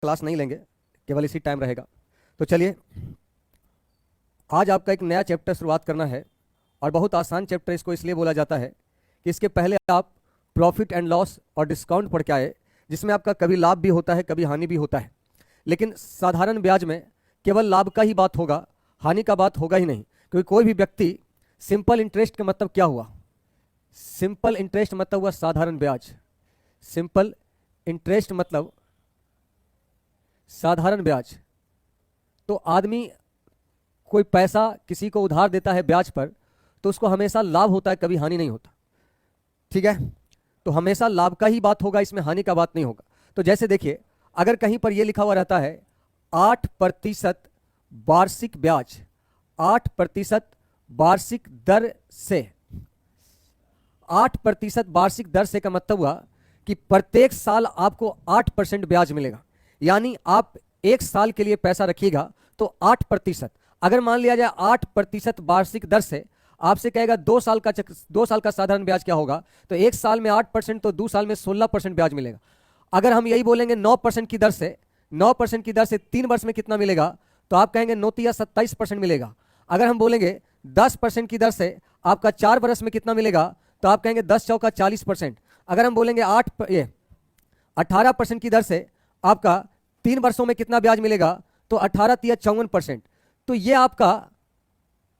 Class नहीं लेंगे, केवल इसी टाइम रहेगा। तो चलिए, आज आपका एक नया चैप्टर शुरुआत करना है और बहुत आसान चैप्टर इसको इसलिए बोला जाता है कि इसके पहले आप प्रॉफिट एंड लॉस और डिस्काउंट पढ़ के आए, जिसमें आपका कभी लाभ भी होता है, कभी हानि भी होता है। लेकिन साधारण ब्याज में केवल लाभ का ही बात होगा, हानि का बात होगा ही नहीं। क्योंकि कोई भी व्यक्ति, सिंपल इंटरेस्ट का मतलब क्या हुआ? सिंपल इंटरेस्ट मतलब हुआ साधारण ब्याज। सिंपल इंटरेस्ट मतलब साधारण ब्याज। तो आदमी कोई पैसा किसी को उधार देता है ब्याज पर, तो उसको हमेशा लाभ होता है, कभी हानि नहीं होता। ठीक है, तो हमेशा लाभ का ही बात होगा, इसमें हानि का बात नहीं होगा। तो जैसे देखिए, अगर कहीं पर यह लिखा हुआ रहता है 8% वार्षिक ब्याज, 8% वार्षिक दर से, 8% वार्षिक दर से का मतलब हुआ कि प्रत्येक साल आपको 8% ब्याज मिलेगा। यानी आप एक साल के लिए पैसा रखिएगा तो 8%। अगर मान लिया जाए 8% वार्षिक दर से, आपसे कहेगा 2 साल का साधारण ब्याज क्या होगा, तो एक साल में 8% तो 2 साल में 16% ब्याज मिलेगा। अगर हम यही बोलेंगे 9% की दर से, 9% की दर से 3 वर्ष में कितना मिलेगा, तो आप कहेंगे 9 या 27% मिलेगा। अगर हम बोलेंगे 10% की दर से आपका 4 वर्ष में कितना मिलेगा, तो आप कहेंगे 10 चौका 40%। अगर हम बोलेंगे 18% की दर से आपका 3 वर्षों में कितना ब्याज मिलेगा, तो 18 या 54%। तो ये आपका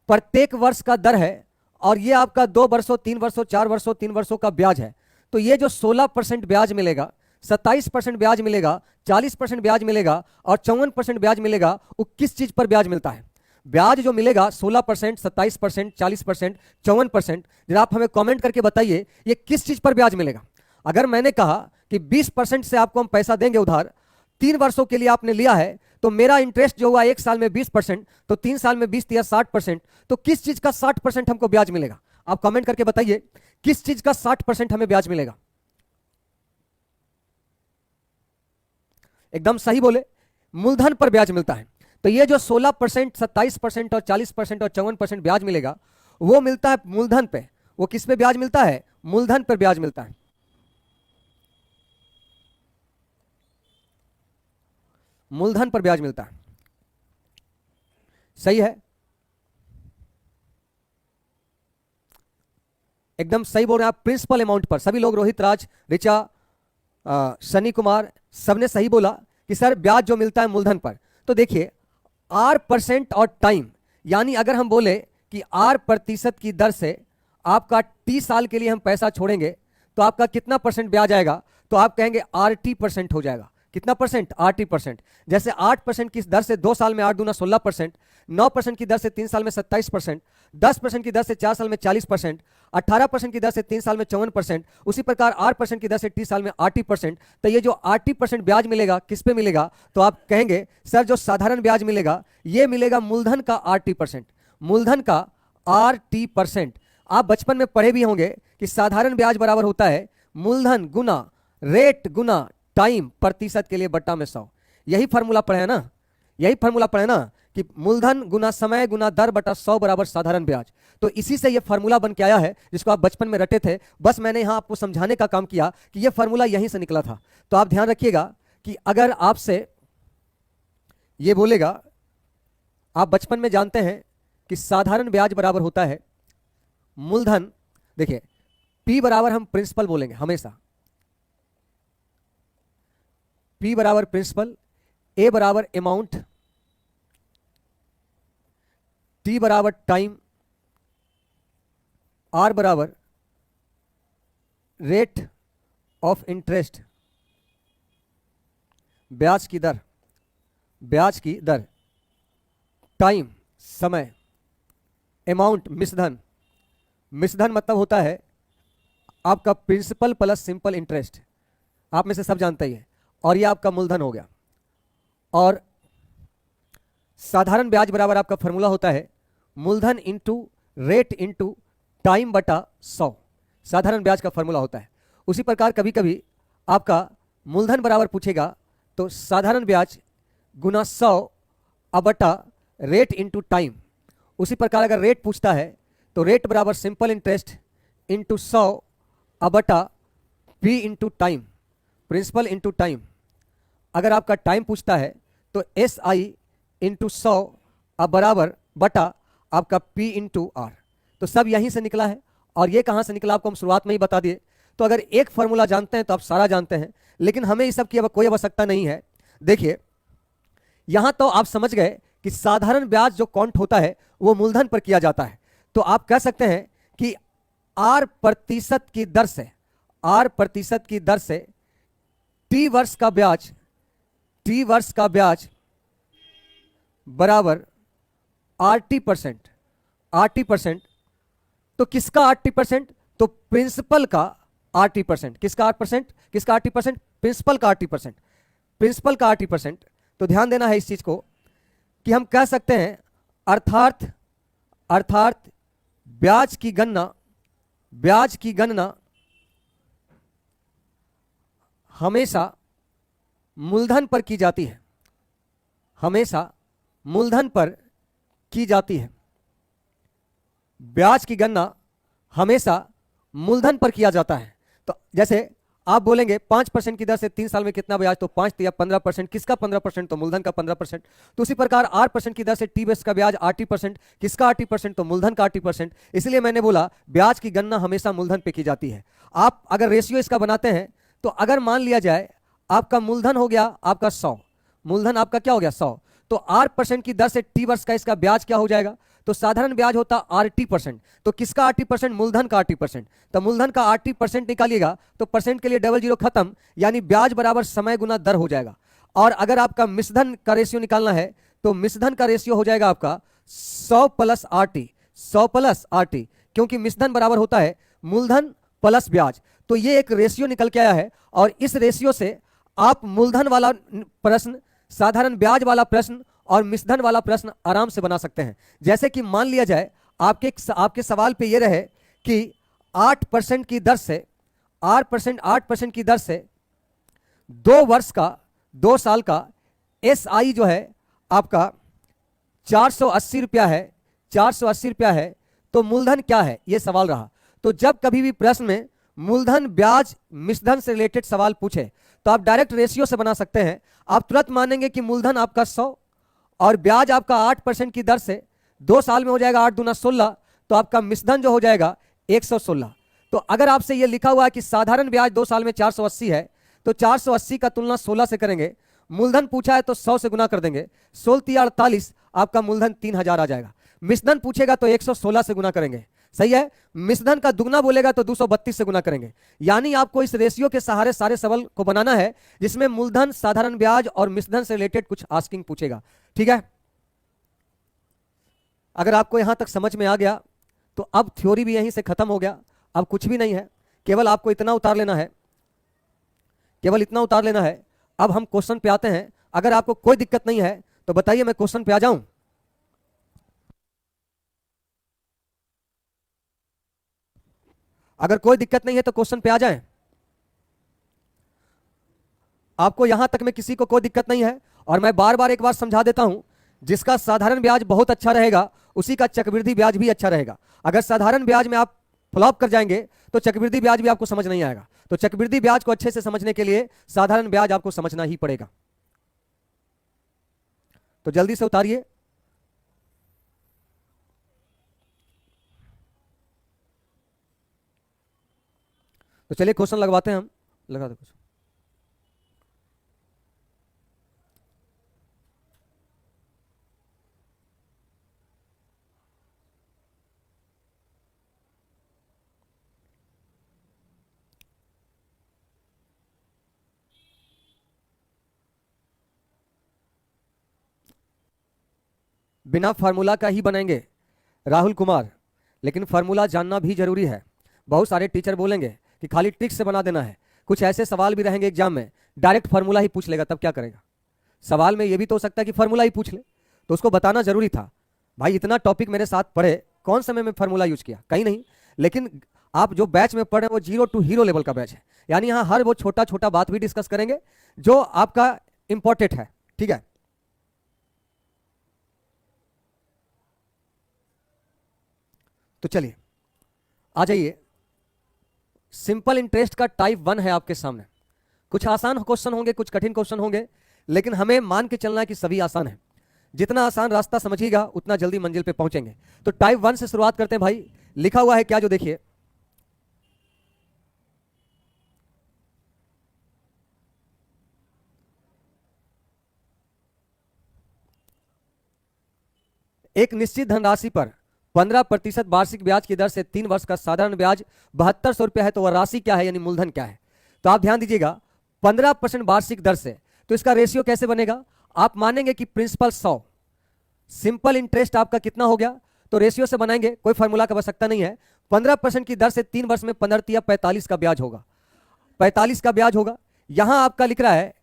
प्रत्येक वर्ष का दर है और ये आपका 2 वर्षों, 3 वर्षों, 4 वर्षों, 3 वर्षों का ब्याज है। तो ये जो 16% ब्याज मिलेगा, 27% ब्याज मिलेगा, 40% ब्याज मिलेगा और 54% ब्याज मिलेगा, वो किस चीज पर ब्याज मिलता है? ब्याज जो मिलेगा 16%, 27%, 40%, 54%, जरा आप हमें कमेंट करके बताइए ये किस चीज पर ब्याज मिलेगा। अगर मैंने कहा कि 20% से आपको हम पैसा देंगे उधार, 3 वर्षों के लिए आपने लिया है, तो मेरा इंटरेस्ट जो हुआ 1 साल में 20%, तो 3 साल में 20 या 60%, तो किस चीज का 60% हमको ब्याज मिलेगा? आप कमेंट करके बताइए किस चीज का 60% हमें ब्याज मिलेगा। एकदम सही बोले, मूलधन पर ब्याज मिलता है। तो ये जो 16%, 27% और 40% और 54% ब्याज मिलेगा, वो मिलता है मूलधन पे। वो किस पे ब्याज मिलता है? मूलधन पर ब्याज मिलता है। मूलधन पर ब्याज मिलता है। सही है, एकदम सही बोल रहे हैं आप। प्रिंसिपल अमाउंट पर सभी लोग, रोहित राज, ऋचा, शनि कुमार, सबने सही बोला कि सर ब्याज जो मिलता है मूलधन पर। तो देखिए, R% और टाइम, यानी अगर हम बोले कि R% की दर से आपका T साल के लिए हम पैसा छोड़ेंगे, तो आपका कितना परसेंट ब्याज आएगा, तो आप कहेंगे RT% हो जाएगा। कितना परसेंट? RT%। जैसे 8% की दर से 2 साल में 8 दूना 16%, 9% की दर से 3 साल में 27%, 10% की दर से 4 साल में 40%, 18% की दर से 3 साल में 54%, उसी प्रकार 8% की दर से 30 साल में 80%। तो ये जो 80% ब्याज मिलेगा किस पे मिलेगा, तो आप कहेंगे सर जो साधारण ब्याज मिलेगा ये मिलेगा मूलधन का RT%। मूलधन का RT%। आप बचपन में पढ़े भी होंगे कि साधारण ब्याज बराबर होता है मूलधन गुना रेट गुना टाइम प्रतिशत के लिए बट्टा में 100। यही फॉर्मूला पढ़े है ना, यही फॉर्मूला पढ़े ना कि मूलधन गुना समय गुना दर बटा 100 बराबर साधारण ब्याज। तो इसी से ये फॉर्मूला बन के आया है, जिसको आप बचपन में रटे थे। बस मैंने यहां आपको समझाने का काम किया कि ये फॉर्मूला यहीं से निकला था। तो आप ध्यान रखिएगा कि अगर आपसे ये बोलेगा, आप बचपन में जानते हैं कि साधारण ब्याज बराबर होता है मूलधन। देखिए, P बराबर हम प्रिंसिपल बोलेंगे हमेशा, P बराबर प्रिंसिपल, A बराबर अमाउंट, T बराबर टाइम, R बराबर रेट ऑफ इंटरेस्ट, ब्याज की दर, ब्याज की दर, टाइम समय, अमाउंट मिश्रधन। मिश्रधन मतलब होता है आपका प्रिंसिपल प्लस सिंपल इंटरेस्ट, आप में से सब जानते ही है, और ये आपका मूलधन हो गया। और साधारण ब्याज बराबर आपका फॉर्मूला होता है मूलधन इंटू रेट इंटू टाइम बटा 100। साधारण ब्याज का फॉर्मूला होता है। उसी प्रकार कभी कभी आपका मूलधन बराबर पूछेगा तो साधारण ब्याज गुना 100 बटा रेट इंटू टाइम। उसी प्रकार अगर रेट पूछता है तो रेट बराबर सिंपल इंटरेस्ट इंटू 100 बटा P into time, principal into time. अगर आपका टाइम पूछता है तो एस आई इंटू 100 अब बराबर बटा आपका पी इंटू आर। तो सब यहीं से निकला है, और ये कहां से निकला आपको हम शुरुआत में ही बता दिए। तो अगर एक फॉर्मूला जानते हैं तो आप सारा जानते हैं, लेकिन हमें इस सब की अब कोई आवश्यकता नहीं है। देखिए यहां तो आप समझ गए कि साधारण ब्याज जो काउंट होता है वो मूलधन पर किया जाता है। तो आप कह सकते हैं कि आर प्रतिशत की दर से, आर प्रतिशत की दर से टी वर्ष का ब्याज, टी वर्ष का ब्याज बराबर आरटी परसेंट, आरटी परसेंट। तो किसका आरटी परसेंट? तो प्रिंसिपल का आरटी परसेंट। किसका 8%? किसका आरटी परसेंट? प्रिंसिपल का आरटी परसेंट, प्रिंसिपल का आरटी परसेंट। तो ध्यान देना है इस चीज को कि हम कह सकते हैं अर्थात, अर्थात ब्याज की गणना, ब्याज की गणना हमेशा मूलधन पर की जाती है, हमेशा मूलधन पर की जाती है। ब्याज की गणना हमेशा मूलधन पर किया जाता है। तो जैसे आप बोलेंगे 5% की दर से 3 साल में कितना ब्याज, तो 5 या 15%। किसका 15%? तो मूलधन का 15%। तो उसी प्रकार 8% की दर से टी बेस का ब्याज 80%। किसका 80%? तो मूलधन का 80%। इसलिए मैंने बोला ब्याज की गणना हमेशा मूलधन पे की जाती है। आप अगर रेशियो इसका बनाते हैं तो अगर मान लिया जाए आपका मूलधन हो गया आपका 100, मूलधन आपका क्या हो गया 100, तो 8% की दर से टी वर्ष का इसका ब्याज क्या हो जाएगा? तो साधारण ब्याज होता आरटी परसेंट। तो किसका 80%? मूलधन का 80%। तो मूलधन का 80% निकालिएगा तो परसेंट के लिए डबल जीरो खत्म, यानी ब्याज बराबर समय गुना दर हो जाएगा। और अगर आपका मिश्रधन का रेशियो निकालना है तो मिश्रधन का रेशियो हो जाएगा आपका 100 प्लस आरटी, 100 प्लस आरटी, क्योंकि मिश्रधन बराबर होता है मूलधन प्लस ब्याज। तो ये एक रेशियो निकल के आया है, और इस रेशियो से आप मूलधन वाला प्रश्न, साधारण ब्याज वाला प्रश्न और मिश्रधन वाला प्रश्न आराम से बना सकते हैं। जैसे कि मान लिया जाए आपके सवाल पे ये रहे कि 8% की दर से, 8% की दर से 2 वर्ष का, 2 साल का एसआई जो है आपका 480 रुपया है, 480 रुपया है, तो मूलधन क्या है, ये सवाल रहा। तो जब कभी भी प्रश्न में मूलधन ब्याज मिश्रधन से रिलेटेड सवाल पूछे तो आप डायरेक्ट रेशियो से बना सकते हैं। आप तुरंत मानेंगे कि मूलधन आपका 100 और ब्याज आपका 8% की दर से 2 साल में हो जाएगा 8 दूना 16, तो आपका मिश्रधन जो हो जाएगा 116। तो अगर आपसे यह लिखा हुआ है कि साधारण ब्याज 2 साल में 480 है, तो 480 का तुलना 16 से करेंगे। मूलधन पूछा है तो 100 से गुना कर देंगे, 16 48, आपका मूलधन 3000 आ जाएगा। मिश्रधन पूछेगा तो 116 से गुना करेंगे, सही है। मिश्रधन का दुगना बोलेगा तो 232 से गुना करेंगे। यानी आपको इस रेशियो के सहारे सारे सवाल को बनाना है जिसमें मूलधन, साधारण ब्याज और मिश्रधन से रिलेटेड कुछ आस्किंग पूछेगा, ठीक है। अगर आपको यहां तक समझ में आ गया तो अब थ्योरी भी यहीं से खत्म हो गया। अब कुछ भी नहीं है, केवल आपको इतना उतार लेना है, केवल इतना उतार लेना है। अब हम क्वेश्चन पे आते हैं। अगर आपको कोई दिक्कत नहीं है तो बताइए, मैं क्वेश्चन पे आ जाऊं। अगर कोई दिक्कत नहीं है तो क्वेश्चन पे आ जाएं। आपको यहां तक में किसी को कोई दिक्कत नहीं है, और मैं बार बार एक बार समझा देता हूं, जिसका साधारण ब्याज बहुत अच्छा रहेगा उसी का चक्रवृद्धि ब्याज भी अच्छा रहेगा। अगर साधारण ब्याज में आप फ्लॉप कर जाएंगे तो चक्रवृद्धि ब्याज भी आपको समझ नहीं आएगा। तो चक्रवृद्धि ब्याज को अच्छे से समझने के लिए साधारण ब्याज आपको समझना ही पड़ेगा। तो जल्दी से उतारिए। तो चलिए क्वेश्चन लगवाते हैं हम, लगा दो कुछ। बिना फार्मूला का ही बनेंगे राहुल कुमार, लेकिन फार्मूला जानना भी जरूरी है। बहुत सारे टीचर बोलेंगे कि खाली ट्रिक से बना देना है। कुछ ऐसे सवाल भी रहेंगे एग्जाम में डायरेक्ट फार्मूला ही पूछ लेगा, तब क्या करेगा? सवाल में यह भी तो हो सकता है कि फार्मूला ही पूछ ले, तो उसको बताना जरूरी था। भाई इतना टॉपिक मेरे साथ पढ़े, कौन समय में फार्मूला यूज किया? कहीं नहीं। लेकिन आप जो बैच में पढ़े वो 0 to हीरो लेवल का बैच है, यानी यहां हर वो छोटा छोटा बात भी डिस्कस करेंगे जो आपका इंपॉर्टेंट है, ठीक है। तो चलिए आ जाइए। सिंपल इंटरेस्ट का टाइप 1 है आपके सामने। कुछ आसान क्वेश्चन होंगे, कुछ कठिन क्वेश्चन होंगे, लेकिन हमें मान के चलना है कि सभी आसान है। जितना आसान रास्ता समझिएगा उतना जल्दी मंजिल पे पहुंचेंगे। तो टाइप 1 से शुरुआत करते हैं भाई। लिखा हुआ है क्या, जो देखिए, एक निश्चित धनराशि पर 15% वार्षिक ब्याज की दर से 3 वर्ष का साधारण ब्याज 7200 रुपया है। तो वह राशि क्या है, यानी मूलधन क्या है? तो आप ध्यान दीजिएगा, 15% वार्षिक दर से, तो इसका रेशियो कैसे बनेगा? आप मानेंगे कि प्रिंसिपल 100, सिंपल इंटरेस्ट आपका कितना हो गया, तो रेशियो से बनाएंगे, कोई फॉर्मूला का आवश्यकता नहीं है। 15% की दर से 3 वर्ष में 15 या 45 का ब्याज होगा, 45 का ब्याज होगा। यहां आपका लिख रहा है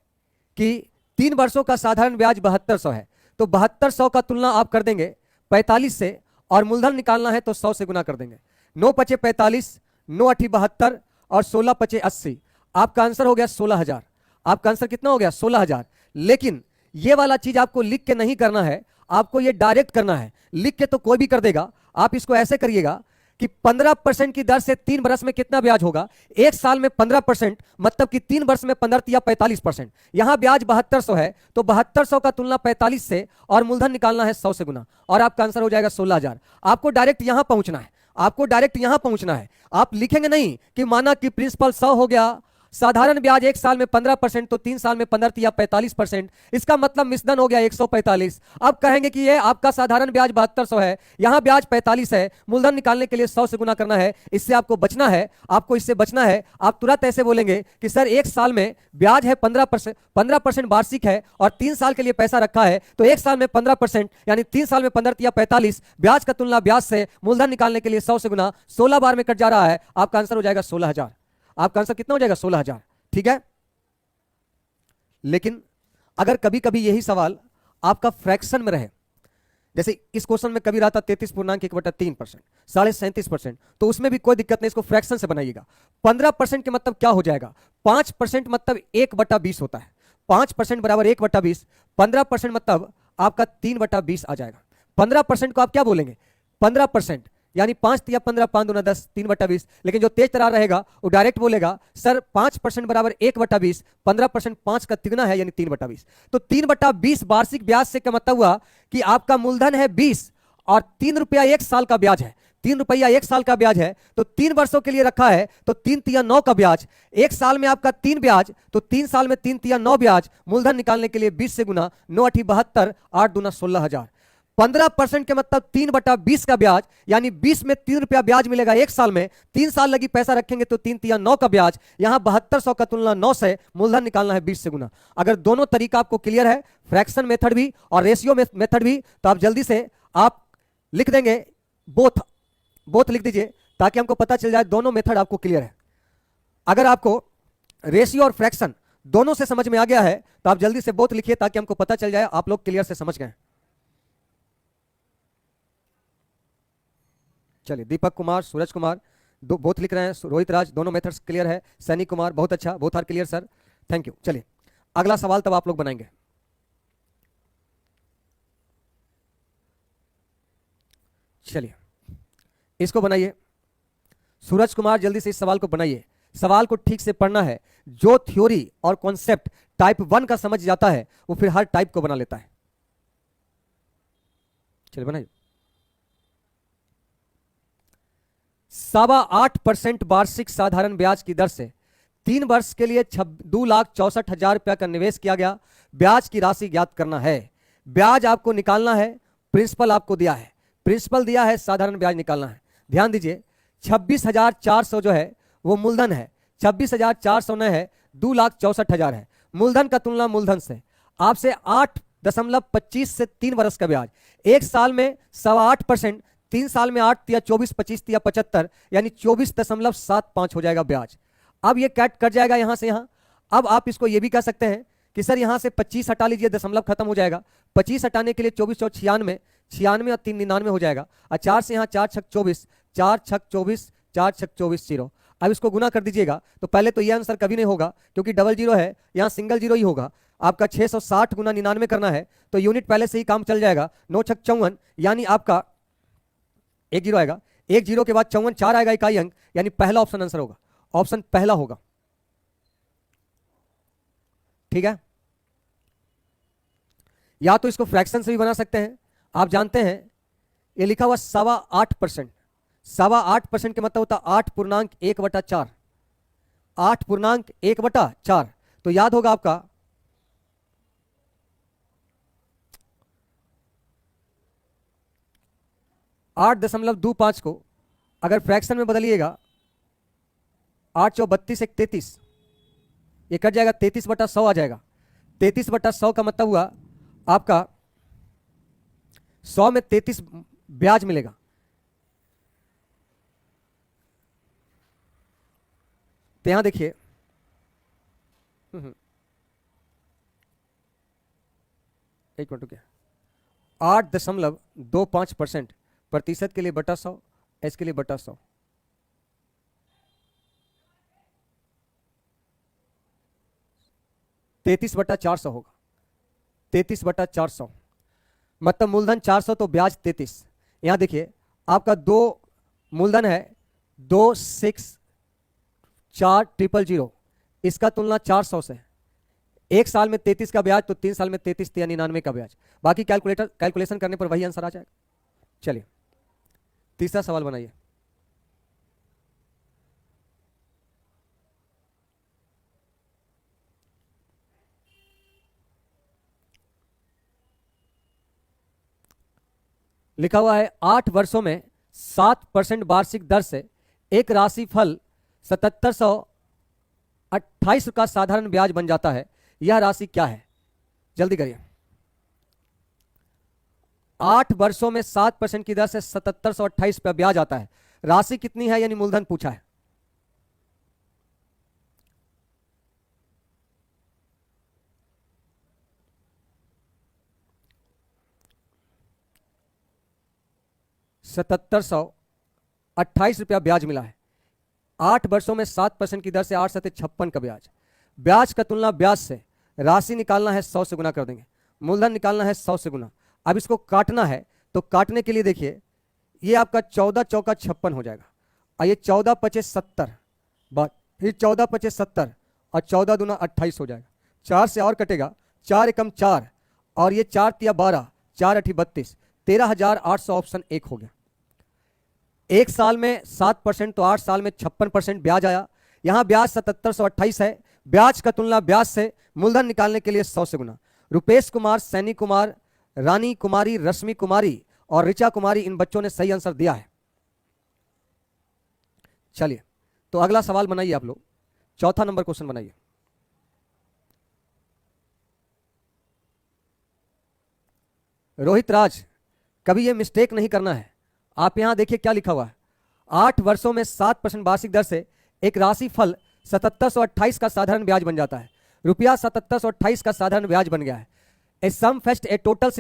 कि 3 वर्षों का साधारण ब्याज 7200 है, तो 7200 का तुलना आप कर देंगे 45 से, और मूलधन निकालना है तो 100 से गुना कर देंगे। 9 पचे 45, 9 अठी 72 और 16 पचे 80। आपका आंसर हो गया 16,000। आपका आंसर कितना हो गया? 16,000। लेकिन ये वाला चीज आपको लिख के नहीं करना है, आपको ये डायरेक्ट करना है। लिख के तो कोई भी कर देगा, आप इसको ऐसे करिएगा कि 15% की दर से 3 वर्ष में कितना ब्याज होगा? एक साल में 15%, मतलब कि 3 वर्ष में 15 या 45%। यहां ब्याज 7200 है, तो 7200 का तुलना 45 से, और मूलधन निकालना है 100 से गुना, और आपका आंसर हो जाएगा 16,000। आपको डायरेक्ट यहां पहुंचना है, आपको डायरेक्ट यहां पहुंचना है। आप लिखेंगे नहीं कि माना कि प्रिंसिपल 100 हो गया, साधारण ब्याज एक साल में 15%, तो 3 साल में 15 या 45%, इसका मतलब मिश्रण हो गया 145। अब कहेंगे कि ये आपका साधारण ब्याज 7200 है, यहां ब्याज 45 है, मूलधन निकालने के लिए 100 से गुना करना है। इससे आपको बचना है, आपको इससे बचना है। आप तुरंत ऐसे बोलेंगे कि सर एक साल में ब्याज है 15%, 15% वार्षिक है, और 3 साल के लिए पैसा रखा है, तो एक साल में 15%, यानी 3 साल में 15 या 45, ब्याज का तुलना ब्याज से, मूलधन निकालने के लिए 100 से गुना, 16 बार में कट जा रहा है। आपका आंसर हो जाएगा 16,000। आपका आंसर कितना हो जाएगा? 16,000। ठीक है। लेकिन अगर कभी कभी यही सवाल आपका फ्रैक्शन में रहे, जैसे इस क्वेश्चन में कभी रहता 33.1/3%, 37.5%, तो उसमें भी कोई दिक्कत नहीं, इसको फ्रैक्शन से बनाइएगा। 15% के मतलब क्या हो जाएगा? 5% मतलब 1/20 होता है। 5% बराबर 1/20, 15% मतलब आपका 3/20 आ जाएगा। 15% को आप क्या बोलेंगे? 15%, यानी 5 या 15, 5 दूना 10, 3/20। लेकिन जो तेज तरार रहेगा वो डायरेक्ट बोलेगा सर 5% बराबर 1/20, 15% 5 का तिगुना है, यानी 3/20। तो 3/20 वार्षिक ब्याज से क्या मतलब हुआ कि आपका मूलधन है 20, और 3 रुपया 1 साल का ब्याज है। 3 रुपया 1 साल का ब्याज है, तो 3 वर्षों के लिए रखा है, तो 3 तिया 9 का ब्याज। एक साल में आपका 3 ब्याज, तो 3 साल में 3 तिया 9 ब्याज। मूलधन निकालने के लिए 20 से गुना, 9 अठी 72, 8 दूना 16,000। 15% के मतलब 3/20 का ब्याज, यानी 20 में 3 रुपया ब्याज मिलेगा एक साल में। 3 साल लगी पैसा रखेंगे तो 3 तिया 9 का ब्याज। यहां 7200 का तुलना 9 से, मूलधन निकालना है 20 से गुना। अगर दोनों तरीका आपको क्लियर है, फ्रैक्शन मेथड भी और रेशियो मेथड भी, तो आप जल्दी से आप लिख देंगे बोथ लिख दीजिए, ताकि हमको पता चल जाए दोनों मेथड आपको क्लियर है। अगर आपको रेशियो और फ्रैक्शन दोनों से समझ में आ गया है, तो आप जल्दी से बोथ लिखिए, ताकि हमको पता चल जाए आप लोग क्लियर से समझ गए। चलिए, दीपक कुमार, सूरज कुमार दो बोथ लिख रहे हैं, रोहित राज दोनों मेथड्स क्लियर है, सैनी कुमार बहुत अच्छा, both are clear sir, thank you. चलिए अगला सवाल तब आप लोग बनाएंगे। चलिए इसको बनाइए, सूरज कुमार जल्दी से इस सवाल को बनाइए। सवाल को ठीक से पढ़ना है। जो थ्योरी और कॉन्सेप्ट टाइप 1 का समझ जाता है, वो फिर हर टाइप को बना लेता है। चलिए बनाइए। 8.25% वार्षिक साधारण ब्याज की दर से 3 वर्ष के लिए 2,64,000 रुपया का निवेश किया गया। ब्याज की राशि ज्ञात करना है। ब्याज आपको निकालना है, प्रिंसिपल आपको दिया है, प्रिंसिपल दिया है, साधारण ब्याज निकालना है। ध्यान दीजिए, 26,400 जो है वो मूलधन है, 26,400 न है, 2,64,000 है। मूलधन का तुलना मूलधन से, आपसे 8.25 से 3 वर्ष का ब्याज, एक साल में 8.25%, 3 साल में 8 या 24, 25 या 75, यानी 24.75 हो जाएगा ब्याज। अब ये कैट कट जाएगा यहां से यहां। अब आप इसको ये भी कह सकते हैं कि सर यहां से 25 हटा लीजिए, दशमलव खत्म हो जाएगा। 25 हटाने के लिए 24 और 96, 96 और 3 99 हो जाएगा। और 4 से यहां 4 छक 24, 4 छक 24, 4 छक 24 0। अब इसको गुना कर दीजिएगा, तो पहले तो ये आंसर कभी नहीं होगा, क्योंकि डबल जीरो है, यहां सिंगल जीरो ही होगा। आपका 660 गुना 99 करना है, तो यूनिट पहले से ही काम चल जाएगा। 9 छक 54, यानी आपका 1 जीरो आएगा, 1 जीरो के बाद 54, 4 आएगा इकाई अंक, यानी पहला ऑप्शन आंसर होगा, ऑप्शन पहला होगा। ठीक है, या तो इसको फ्रैक्शन से भी बना सकते हैं। आप जानते हैं ये लिखा हुआ 8.25%। 8.25% के मतलब होता 8.1/4। 8.1/4। तो याद होगा आपका 8.25 को अगर फ्रैक्शन में बदलिएगा 8 चौ 32 1 33, ये कट जाएगा 33/100 आ जाएगा। 33/100 का मतलब हुआ आपका 100 में 33 ब्याज मिलेगा। तो यहां देखिए एक मिनट क्या 8.25% प्रतिशत के लिए बटा 100, एस के लिए बटा 100। तैतीस बटा 400 होगा। 33/400 मतलब मूलधन 400 तो ब्याज 33। यहां देखिए आपका दो मूलधन है 264000, इसका तुलना 400 से। एक साल में 33 का ब्याज तो 3 साल में 33 या 99 का ब्याज। बाकी कैलकुलेशन करने पर वही आंसर आ जाएगा। चलिए तीसरा सवाल बनाइए। लिखा हुआ है 8 वर्षों में 7% वार्षिक दर से एक राशि फल 7728 का साधारण ब्याज बन जाता है। यह राशि क्या है? जल्दी करिए। 8 वर्षों में 7% की दर से 7728 पर ब्याज आता है। राशि कितनी है यानी मूलधन पूछा है। ₹7728 ब्याज मिला है। 8 वर्षों में 7% की दर से 8 7 56 का ब्याज। ब्याज का तुलना ब्याज से। राशि निकालना है 100 से गुना कर देंगे। मूलधन निकालना है 100 से गुना। अब इसको काटना है तो काटने के लिए देखिए ये आपका 14 चौका 56 हो जाएगा और ये 14 पचे 70, फिर 14 पचे 70 और 14 दूना 28 हो जाएगा। 4 से और कटेगा, 4 एकम 4 और ये 4 तिया 12, 4 अठी 32, 13,800 ऑप्शन 1 हो गया। एक साल में 7% तो 8 साल में 56% ब्याज आया। यहां ब्याज 7728 है। ब्याज का तुलना ब्याज से। मूलधन निकालने के लिए 100 से गुना। रुपेश कुमार, सैनी कुमार, रानी कुमारी, रश्मि कुमारी और ऋचा कुमारी, इन बच्चों ने सही आंसर दिया है। चलिए तो अगला सवाल बनाइए आप लोग। चौथा नंबर क्वेश्चन बनाइए। रोहित राज, कभी यह मिस्टेक नहीं करना है। आप यहां देखिए क्या लिखा हुआ है। 8 वर्षों में 7% वार्षिक दर से एक राशि फल 7728 का साधारण ब्याज बन जाता है। रुपया 7728 का साधारण ब्याज बन गया है। A sum fetched a total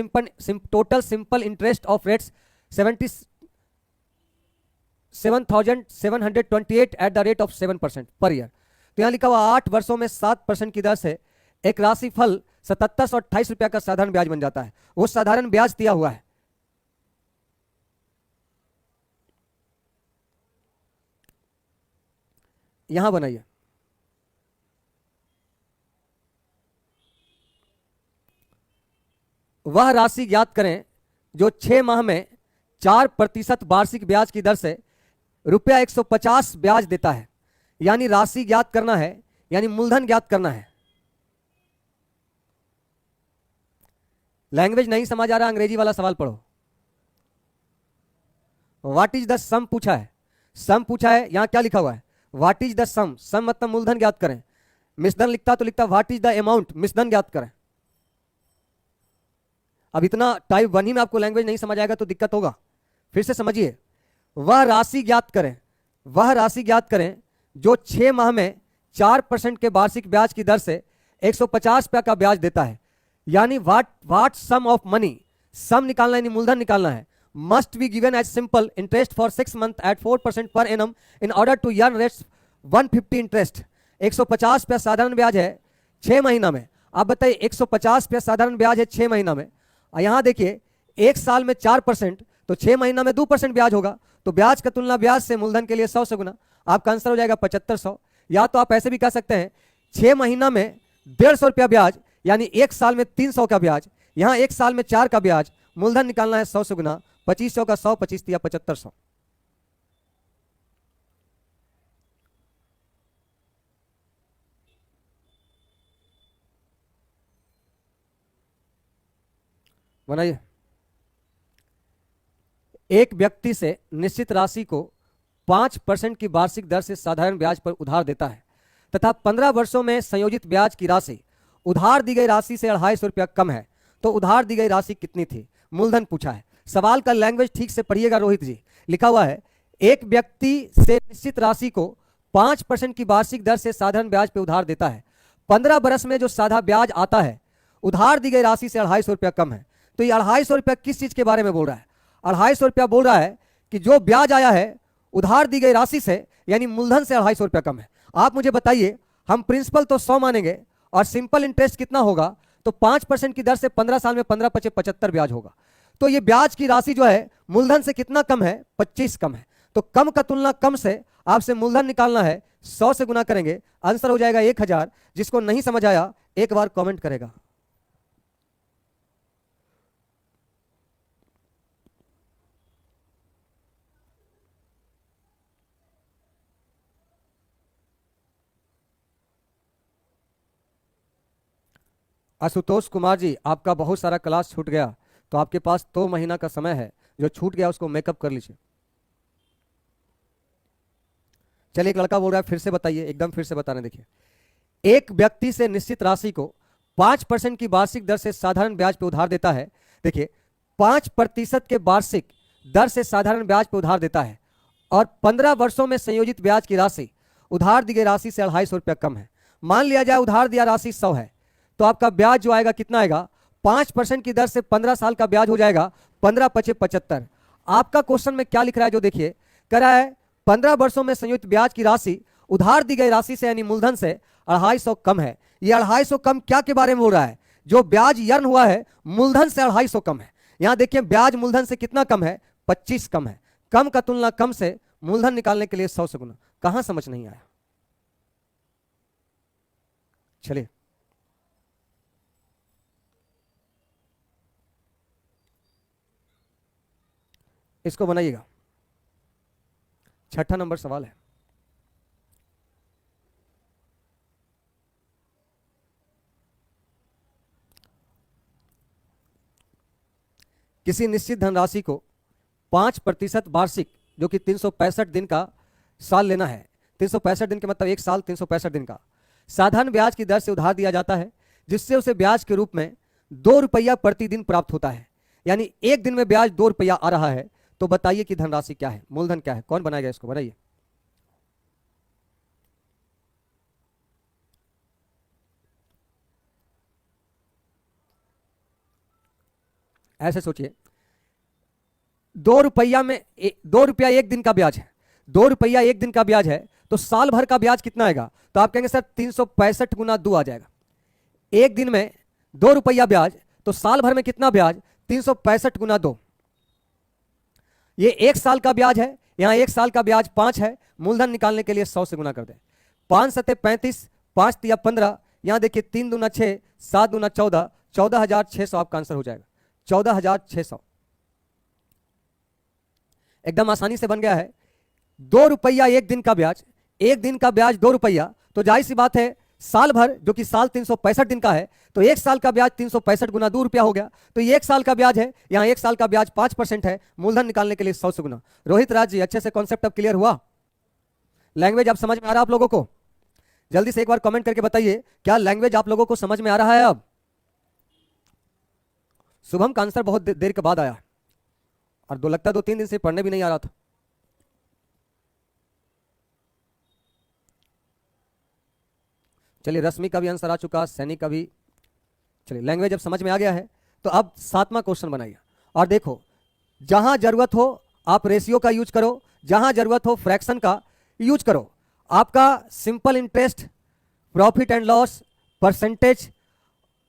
simple interest of rates 7728 at the rate of 7% per year. तो यहां लिखा हुआ 8 वर्षों में 7% की दर से एक राशि फल 7728 रुपया का साधारण ब्याज बन जाता है। वो साधारण ब्याज दिया हुआ है। यहां बनाइए। वह राशि ज्ञात करें जो 6 माह में 4% वार्षिक ब्याज की दर से रुपया 150 ब्याज देता है। यानी राशि ज्ञात करना है, यानी मूलधन ज्ञात करना है। लैंग्वेज नहीं समझ आ रहा, अंग्रेजी वाला सवाल पढ़ो। व्हाट इज द सम पूछा है। सम पूछा है, यहां क्या लिखा हुआ है? व्हाट इज द सम। सम मतलब मूलधन ज्ञात करें। मिश्रधन लिखता तो लिखता व्हाट इज द अमाउंट, मिश्रधन ज्ञात करें। अब इतना टाइप 1 ही में आपको लैंग्वेज नहीं समझ आएगा तो दिक्कत होगा। फिर से समझिए। वह राशि ज्ञात करें, वह राशि ज्ञात करें जो 6 माह में 4% के वार्षिक ब्याज की दर से 150 रुपया का ब्याज देता है। यानी what sum of money, sum निकालना यानी मूलधन निकालना है। Must be given as simple interest for 6 month at 4% per annum in order to earn rates 150 interest. 150 रुपया साधारण ब्याज है 6 महीना में। आप बताइए 150 रुपया साधारण ब्याज है 6 महीना में। यहां देखिए एक साल में 4% तो 6 महीना में 2% ब्याज होगा। तो ब्याज का तुलना ब्याज से, मूलधन के लिए 100 से गुना। आपका आंसर हो जाएगा 7500। या तो आप ऐसे भी कह सकते हैं 6 महीना में 150 रुपया ब्याज यानी एक साल में 300 का ब्याज, यहां एक साल में 4 का ब्याज, मूलधन निकालना है 100 से गुना, 2500 का 100, 25 या 7500। बनाइए। एक व्यक्ति से निश्चित राशि को 5% की वार्षिक दर से साधारण ब्याज पर उधार देता है तथा 15 वर्षों में संयोजित ब्याज की राशि उधार दी गई राशि से 250 रुपया कम है, तो उधार दी गई राशि कितनी थी? मूलधन पूछा है। सवाल का लैंग्वेज ठीक से पढ़िएगा रोहित जी। लिखा हुआ है एक व्यक्ति से निश्चित राशि को 5% की वार्षिक दर से साधारण ब्याज पर उधार देता है, 15 वर्ष में जो साधा ब्याज आता है उधार दी गई राशि से 250 रुपया कम है। तो ये 250 रुपया किस चीज के बारे में बोल रहा है? 250 रुपया बोल रहा है कि जो ब्याज आया है उधार दी गई राशि से, यानी मूलधन से 250 रुपया कम है। आप मुझे बताइए, हम प्रिंसिपल तो 100 मानेंगे और सिंपल इंटरेस्ट कितना होगा? तो 5% की दर से 15 साल में 15 पचे 75 ब्याज होगा। तो ये ब्याज की राशि जो है मूलधन से कितना कम है? 25 कम है। तो कम का तुलना कम से आपसे मूलधन निकालना है, 100 से गुना करेंगे, आंसर हो जाएगा 1000। जिसको नहीं समझ आया एक बार कॉमेंट करेगा। आशुतोष कुमार जी, आपका बहुत सारा क्लास छूट गया, तो आपके पास 2 महीना का समय है, जो छूट गया उसको मेकअप कर लीजिए। चलिए, एक लड़का बोल रहा है, फिर से बताइए, एकदम फिर से बताने। देखिए, एक व्यक्ति से निश्चित राशि को 5% की वार्षिक दर से साधारण ब्याज पर उधार देता है। देखिए, 5% के वार्षिक दर से साधारण ब्याज पर उधार देता है और 15 वर्षों में संयोजित ब्याज की राशि उधार दी गई राशि से 250 रुपया कम है। मान लिया जाए उधार दिया राशि 100 है, तो आपका ब्याज जो आएगा कितना आएगा? 5% की दर से 15 साल का ब्याज हो जाएगा 15 पचे 75। आपका क्वेश्चन में क्या लिख रहा है? जो देखिए, कह रहा है 15 वर्षों में संयुक्त ब्याज की राशि उधार दी गई राशि से यानी मूलधन से 250 कम है। ये 250 कम क्या के बारे में बोल रहा है? जो ब्याज यर्न हुआ है मूलधन से 250 कम है। यहां देखिए, ब्याज मूलधन से कितना कम है? 25 कम है। कम का तुलना कम से मूलधन निकालने के लिए 100 से गुना। कहां समझ नहीं आया? चलिए, इसको बनाइएगा। 6ठा नंबर सवाल है। किसी निश्चित धनराशि को 5% वार्षिक, जो कि 365 दिन का साल लेना है, 365 दिन के मतलब एक साल 365 दिन का, साधारण ब्याज की दर से उधार दिया जाता है, जिससे उसे ब्याज के रूप में 2 रुपया प्रतिदिन प्राप्त होता है। यानी एक दिन में ब्याज 2 रुपया आ रहा है। तो बताइए कि धनराशि क्या है, मूलधन क्या है? कौन बनाएगा इसको? बनाइए। ऐसे सोचिए, 2 रुपया में 2 रुपया एक दिन का ब्याज है, 2 रुपया एक दिन का ब्याज है, तो साल भर का ब्याज कितना आएगा? तो आप कहेंगे सर 365 गुना 2 आ जाएगा। एक दिन में 2 रुपया ब्याज, तो साल भर में कितना ब्याज? 365 गुना 2। ये एक साल का ब्याज है, यहां एक साल का ब्याज 5 है। मूलधन निकालने के लिए 100 से गुना कर दे। 5 सते 35, 5 तिया 15, यहां देखिए 3 दूना 6, 7 दूना 14, 14,600 आपका आंसर हो जाएगा। 14,600 एकदम आसानी से बन गया है। 2 रुपया एक दिन का ब्याज, एक दिन का ब्याज 2 रुपया, तो जाहिर सी बात है साल भर, जो कि साल 365 दिन का है, तो एक साल का ब्याज 365 गुना 2 रुपया हो गया। तो ये एक साल का ब्याज है, यहां एक साल का ब्याज 5% है। मूलधन निकालने के लिए 100 से गुना। रोहित राज जी, अच्छे से कॉन्सेप्ट अब क्लियर हुआ? लैंग्वेज अब समझ में आ रहा है आप लोगों को? जल्दी से एक बार कमेंट करके बताइए, क्या लैंग्वेज आप लोगों को समझ में आ रहा है? अब शुभम का आंसर बहुत देर के बाद आया, और लगता 2-3 दिन से पढ़ने भी नहीं आ रहा था। चलिए, रश्मि का भी आंसर आ चुका, सैनी का भी। चलिए, लैंग्वेज अब समझ में आ गया है, तो अब 7वां क्वेश्चन बनाइए। और देखो, जहां जरूरत हो आप रेशियो का यूज करो, जहां जरूरत हो फ्रैक्शन का यूज करो। आपका simple interest, profit and loss, percentage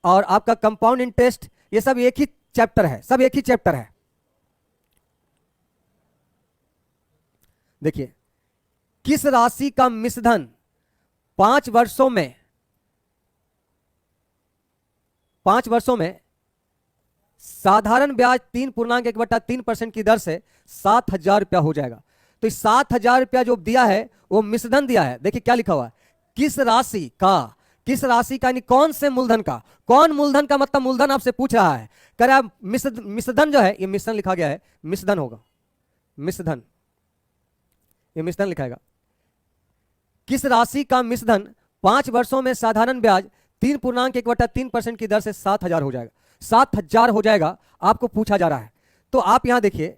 और आपका कंपाउंड इंटरेस्ट, ये सब एक ही चैप्टर है, सब एक ही चैप्टर है। देखिए, किस राशि का मिश्रधन 5 वर्षों में साधारण ब्याज 3.1/3% की दर से 7,000 रुपया हो जाएगा। तो इस 7,000 रुपया जो दिया है वो मिश्रधन दिया है। देखिए क्या लिखा हुआ है, किस राशि का, किस राशि का यानी कौन से मूलधन का, कौन मूलधन का मतलब मूलधन आपसे पूछ रहा है। कह रहा है मिश्रधन जो है, ये मिश्रण लिखा गया है, मिश्रधन होगा, मिश्रधन, ये मिश्रधन लिखाएगा। किस राशि का मिश्रधन 5 वर्षों में साधारण ब्याज 3.1/3% की दर से 7,000 हो जाएगा, 7,000 हो जाएगा, आपको पूछा जा रहा है। तो आप यहां देखिए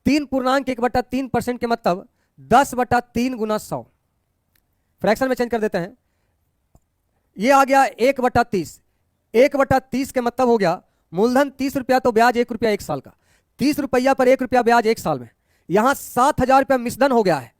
3.1/3% के मतलब 10/3 गुना 100, फ्रैक्शन में चेंज कर देते हैं, ये आ गया 1/30। 1/30 के मतलब हो गया मूलधन 30 रुपया तो ब्याज 1 रुपया 1 साल का, 30 रुपया पर 1 रुपया ब्याज 1 साल में। यहां 7,000 रुपया मिश्रधन हो गया है।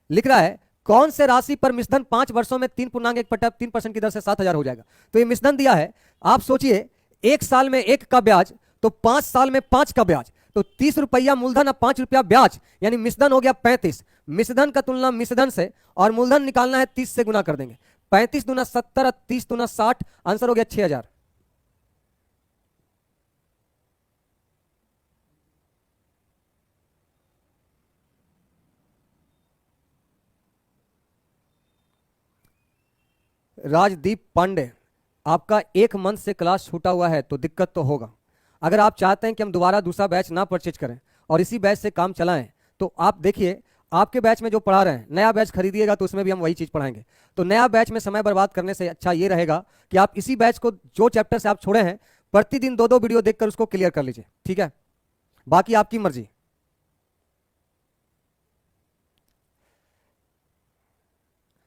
लिख रहा है कौन से राशि पर मिश्रधन 5 वर्षों में 3.1/3% की दर से 7,000 हो जाएगा। तो ये मिश्रधन दिया है। आप सोचिए 1 साल में 1 का ब्याज तो 5 साल में 5 का ब्याज, तो 30 रुपया मूलधन और 5 रुपया ब्याज, यानी मिश्रधन हो गया 35। मिश्रधन का तुलना मिश्रधन से, और मूलधन निकालना है 30 से गुना कर देंगे। 35 दूना 70 और 30 दूना 60, आंसर हो गया 6,000। राजदीप पांडे, आपका 1 मंथ से क्लास छूटा हुआ है तो दिक्कत तो होगा। अगर आप चाहते हैं कि हम दोबारा दूसरा बैच ना परचेज करें और इसी बैच से काम चलाएं, तो आप देखिए आपके बैच में जो पढ़ा रहे हैं, नया बैच खरीदिएगा तो उसमें भी हम वही चीज़ पढ़ाएंगे। तो नया बैच में समय बर्बाद करने से अच्छा ये रहेगा कि आप इसी बैच को, जो चैप्टर से आप छोड़े हैं, प्रतिदिन 2-2 वीडियो देखकर उसको क्लियर कर लीजिए, ठीक है। बाकी आपकी मर्जी।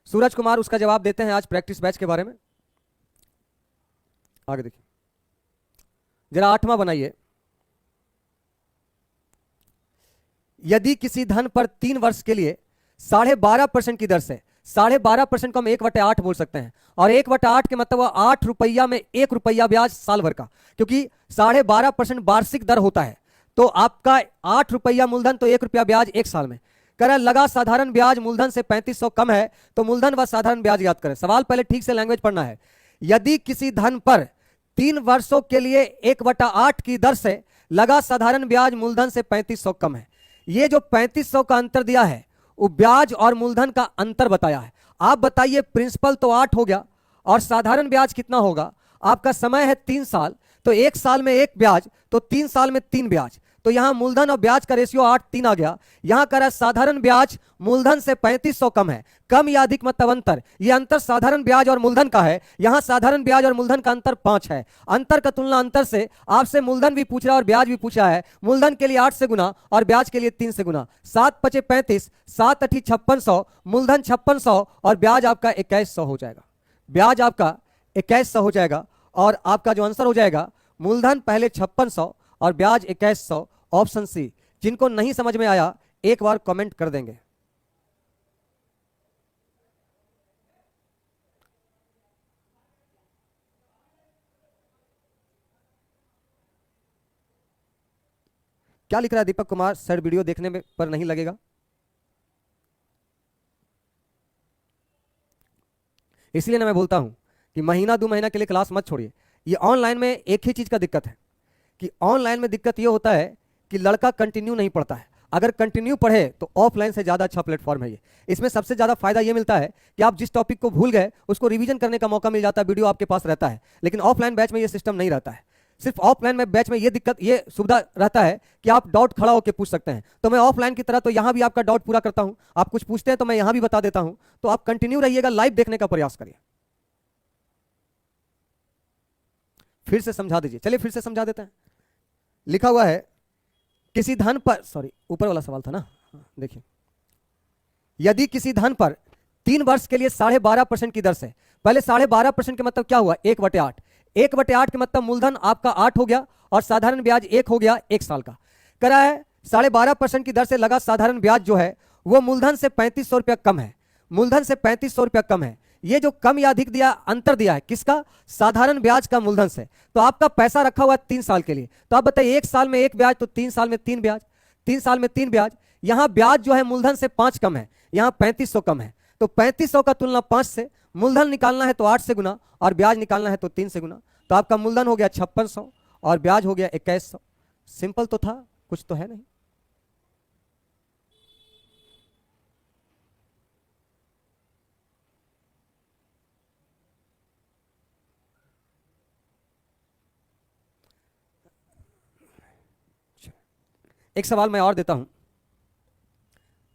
सूरज कुमार उसका जवाब देते हैं आज प्रैक्टिस बैच के बारे में। आगे देखिए, जरा 8वां बनाइए। यदि किसी धन पर 3 वर्ष के लिए 12.5% की दर से, 12.5% को हम 1/8 बोल सकते हैं, और 1/8 के मतलब 8 रुपया में 1 रुपया ब्याज साल भर का, क्योंकि 12.5% वार्षिक दर होता है। तो आपका 8 रुपया मूलधन तो 1 रुपया ब्याज 1 साल में। कह लगा साधारण ब्याज मूलधन से 3500 कम है, तो मूलधन व साधारण ब्याज याद करें। सवाल पहले ठीक से लैंग्वेज पढ़ना है। यदि किसी धन पर 3 वर्षों के लिए 1/8 की दर से लगा साधारण ब्याज मूलधन से 3500 कम है। ये जो 3500 का अंतर दिया है वो ब्याज और मूलधन का अंतर बताया है। आप बताइए, प्रिंसिपल तो 8 हो गया और साधारण ब्याज कितना होगा। आपका समय है 3 साल, तो 1 साल में 1 ब्याज तो 3 साल में 3 ब्याज, तो यहां मूलधन और ब्याज का रेशियो 8:3 आ गया। यहां कह रहा है साधारण ब्याज मूलधन से 3500 कम है। कम या अधिक मतलब अंतर, यह अंतर साधारण ब्याज और मूलधन का है। यहां साधारण ब्याज और मूलधन का अंतर 5 है। अंतर का तुलना अंतर से आपसे मूलधन भी पूछ रहा है और ब्याज भी पूछा है। मूलधन के लिए 8 से गुना और ब्याज के लिए 3 से गुना। 7×5 = 35, 7×8 = 5600, मूलधन 5600 और ब्याज आपका 2100 हो जाएगा। ब्याज आपका 2100 हो जाएगा और आपका जो आंसर हो जाएगा, मूलधन पहले 5600 और ब्याज 2100, ऑप्शन सी। जिनको नहीं समझ में आया एक बार कमेंट कर देंगे। क्या लिख रहा है दीपक कुमार, सर वीडियो देखने में पर नहीं लगेगा। इसलिए ना मैं बोलता हूं कि महीना 2 महीना के लिए क्लास मत छोड़िए। ये ऑनलाइन में एक ही चीज का दिक्कत है कि ऑनलाइन में दिक्कत ये होता है कि लड़का कंटिन्यू नहीं पढ़ता है। अगर कंटिन्यू पढ़े तो ऑफलाइन से ज़्यादा अच्छा प्लेटफॉर्म है ये। इसमें सबसे ज़्यादा फायदा ये मिलता है कि आप जिस टॉपिक को भूल गए उसको रिवीजन करने का मौका मिल जाता है, वीडियो आपके पास रहता है। लेकिन ऑफलाइन बैच में ये सिस्टम नहीं रहता है। सिर्फ ऑफलाइन में बैच में ये दिक्कत, ये सुविधा रहता है कि आप डाउट खड़ा होकर पूछ सकते हैं। तो मैं ऑफलाइन की तरह तो यहाँ भी आपका डाउट पूरा करता हूँ। आप कुछ पूछते हैं तो मैं यहाँ भी बता देता हूँ। तो आप कंटिन्यू रहिएगा, लाइव देखने का प्रयास करिए। फिर से समझा दीजिए, चलिए फिर से समझा देते हैं। लिखा हुआ है किसी धन पर, सॉरी ऊपर वाला सवाल था ना, देखिए, यदि किसी धन पर 3 वर्ष के लिए 12.5% की दर से, पहले 12.5% के मतलब क्या हुआ, 1/8। 1/8 के मतलब मूलधन आपका 8 हो गया और साधारण ब्याज 1 हो गया 1 साल का। करा है 12.5% की दर से लगा साधारण ब्याज जो है वो मूलधन से 3500 रुपया कम है। मूलधन से 3500 रुपया कम है। ये जो कम या अधिक दिया, अंतर दिया है किसका, साधारण ब्याज का मूलधन से। तो आपका पैसा रखा हुआ है 3 साल के लिए, तो आप बताइए 1 साल में 1 ब्याज तो 3 साल में 3 ब्याज, 3 साल में 3 ब्याज। यहां ब्याज जो है मूलधन से 5 कम है, यहां 3500 कम है। तो 3500 का तुलना 5 से, मूलधन निकालना है तो 8 से गुना और ब्याज निकालना है तो 3 से गुना। तो आपका मूलधन हो गया 5600 और ब्याज हो गया 2100। सिंपल तो था, कुछ तो है नहीं। एक सवाल मैं और देता हूं,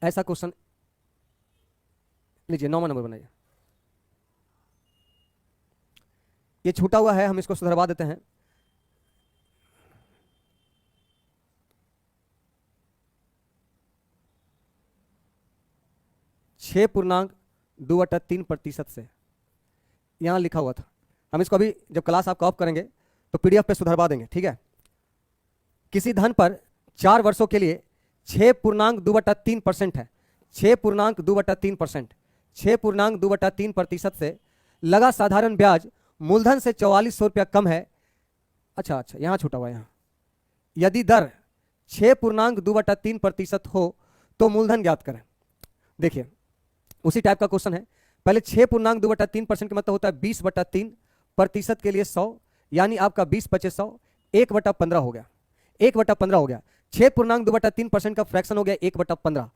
ऐसा क्वेश्चन लीजिए, 9वां नंबर बनाइए। ये छूटा हुआ है, हम इसको सुधरवा देते हैं। छः पूर्णांक 2/3% से यहां लिखा हुआ था। हम इसको अभी जब क्लास आपका ऑफ करेंगे तो पीडीएफ पे सुधरवा देंगे, ठीक है। किसी धन पर 4 वर्षों के लिए 6.2/3% है। 6.2/3%, 6.2/3% से लगा साधारण ब्याज मूलधन से 4400 रुपया कम है। अच्छा, यहां छूटा हुआ, यहां यदि दर 6.2/3% हो तो मूलधन ज्ञात करें। देखिए उसी टाइप का क्वेश्चन है। पहले 6.2/3% का मतलब होता है 20/3% के लिए 100, यानी आपका 20 × 100 1/15 हो गया। 1/15 हो गया। 6.2/3% का फ्रैक्शन हो गया 1/15,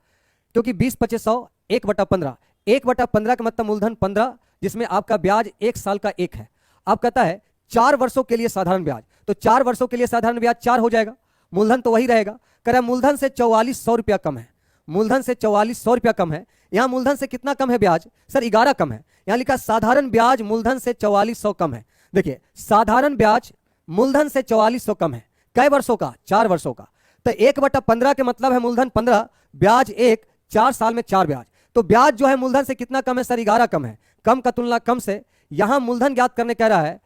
क्योंकि 20 × 100 1/15। 1/15 का मतलब मूलधन 15, जिसमें आपका ब्याज 1 साल का 1 है। अब कहता है 4 वर्षों के लिए साधारण ब्याज, तो 4 वर्षों के लिए साधारण ब्याज 4 हो जाएगा, मूलधन तो वही रहेगा। कह रहा है मूलधन से 4400 रुपया कम है। मूलधन से 4400 रुपया कम है। यहां मूलधन से कितना कम है ब्याज? सर 11 कम है। यहां लिखा साधारण ब्याज मूलधन से 4400 कम है। देखिए साधारण ब्याज मूलधन से 4400 कम है। कई वर्षों का? 4 वर्षों का। तो 1/15 के मतलब है मूलधन 15, ब्याज 1, 4 साल में 4 ब्याज। तो ब्याज जो है मूलधन से कितना कम है सर? 11 कम है। कम का तुलना कम से, यहां मूलधन ज्ञात करने कह रहा है।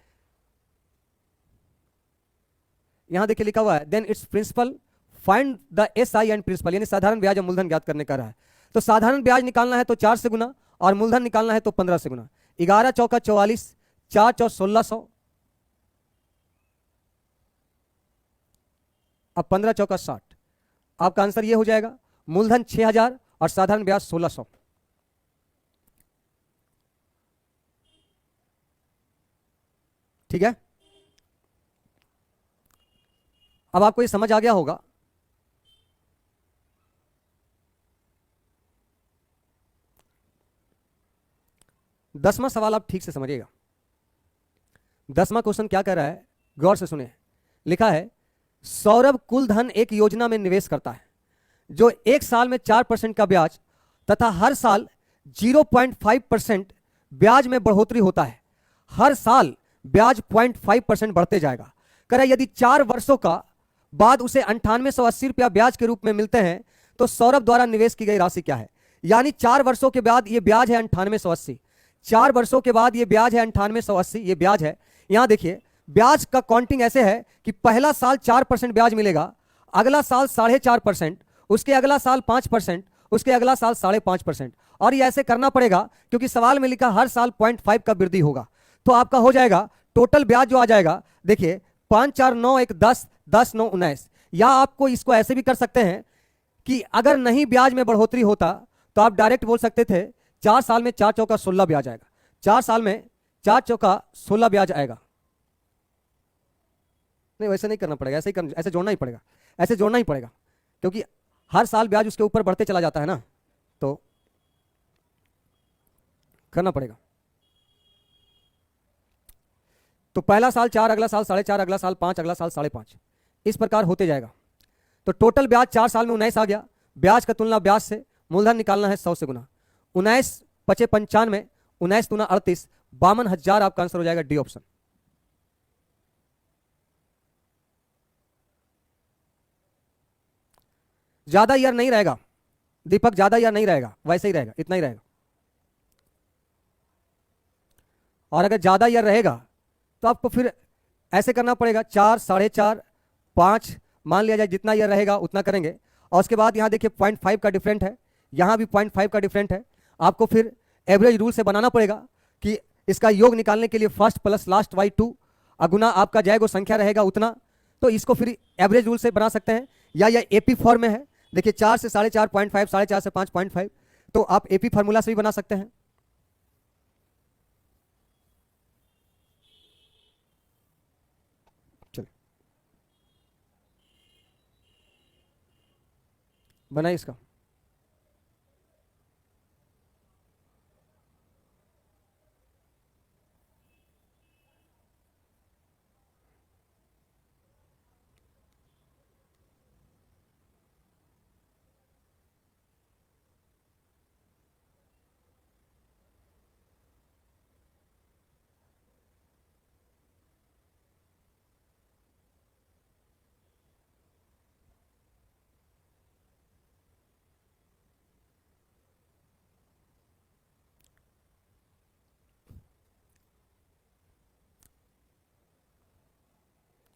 यहां देखिए लिखा हुआ है then it's principal find the SI and principal, यानी साधारण ब्याज और मूलधन ज्ञात करने का रहा है। तो साधारण ब्याज निकालना है तो 4 से गुना, और मूलधन निकालना है तो 15 से गुना। 11 चौका 44, 4 चौ 1600, अब 15 चौका 60। आपका आंसर ये हो जाएगा, मूलधन 6000 और साधारण ब्याज 1600। ठीक है, अब आपको ये समझ आ गया होगा। दसवां सवाल आप ठीक से समझिएगा। 10वां क्वेश्चन क्या कह रहा है, गौर से सुने। लिखा है सौरभ कुल धन एक योजना में निवेश करता है जो 1 साल में 4% का ब्याज तथा हर साल 0.5% ब्याज में बढ़ोतरी होता है। हर साल ब्याज 0.5% बढ़ते जाएगा। कह रहा है यदि 4 वर्षों का बाद उसे 9880 रुपया ब्याज के रूप में मिलते हैं तो सौरभ द्वारा निवेश की गई राशि क्या है? यानी 4 वर्षों के बाद यह ब्याज है 9880। 4 वर्षों के बाद यह ब्याज है 9880, यह ब्याज है। यहां देखिए ब्याज का काउंटिंग ऐसे है कि पहला साल 4% ब्याज मिलेगा, अगला साल 4.5%, उसके अगला साल 5%, उसके अगला साल 5.5%, और ये ऐसे करना पड़ेगा क्योंकि सवाल में लिखा हर साल 0.5 का वृद्धि होगा। तो आपका हो जाएगा टोटल ब्याज जो आ जाएगा, देखिए 5 4 9 1 10, 10 9 19। या आपको इसको ऐसे भी कर सकते हैं कि अगर नहीं ब्याज में बढ़ोतरी होता तो आप डायरेक्ट बोल सकते थे 4 साल में 4 चौका 16 ब्याज आएगा। 4 साल में 4 चौका 16 ब्याज आएगा। नहीं वैसे नहीं करना पड़ेगा, ऐसे जोड़ना ही पड़ेगा, ऐसे जोड़ना ही पड़ेगा, क्योंकि हर साल ब्याज उसके ऊपर बढ़ते चला जाता है ना, तो करना पड़ेगा। तो पहला साल 4, अगला साल 4.5, अगला साल 5, अगला साल 5.5, इस प्रकार होते जाएगा। तो टोटल ब्याज 4 साल में 19 आ गया। ब्याज का तुलना ब्याज से, मूलधन निकालना है 100 से गुना। 19 × 5 = 95, 19 × 38, 52,000 आपका आंसर हो जाएगा, डी ऑप्शन। ज्यादा ईयर नहीं रहेगा दीपक, ज्यादा ईयर नहीं रहेगा, वैसे ही रहेगा, इतना ही रहेगा। और अगर ज्यादा ईयर रहेगा तो आपको फिर ऐसे करना पड़ेगा 4, 4.5, 5, मान लिया जाए जितना ईयर रहेगा उतना करेंगे। और उसके बाद यहां देखिए 0.5 का डिफरेंट है, यहां भी 0.5 का डिफरेंट है। आपको फिर एवरेज रूल से बनाना पड़ेगा कि इसका योग निकालने के लिए फर्स्ट प्लस लास्ट बाई 2 अगुना आपका जाएगा संख्या रहेगा उतना। तो इसको फिर एवरेज रूल से बना सकते हैं, या यह एपी फॉर्म में है। देखिए 4 से 4.5 0.5, 4.5 से 5 0.5, तो आप एपी फार्मूला से भी बना सकते हैं। चलिए बनाइए इसका।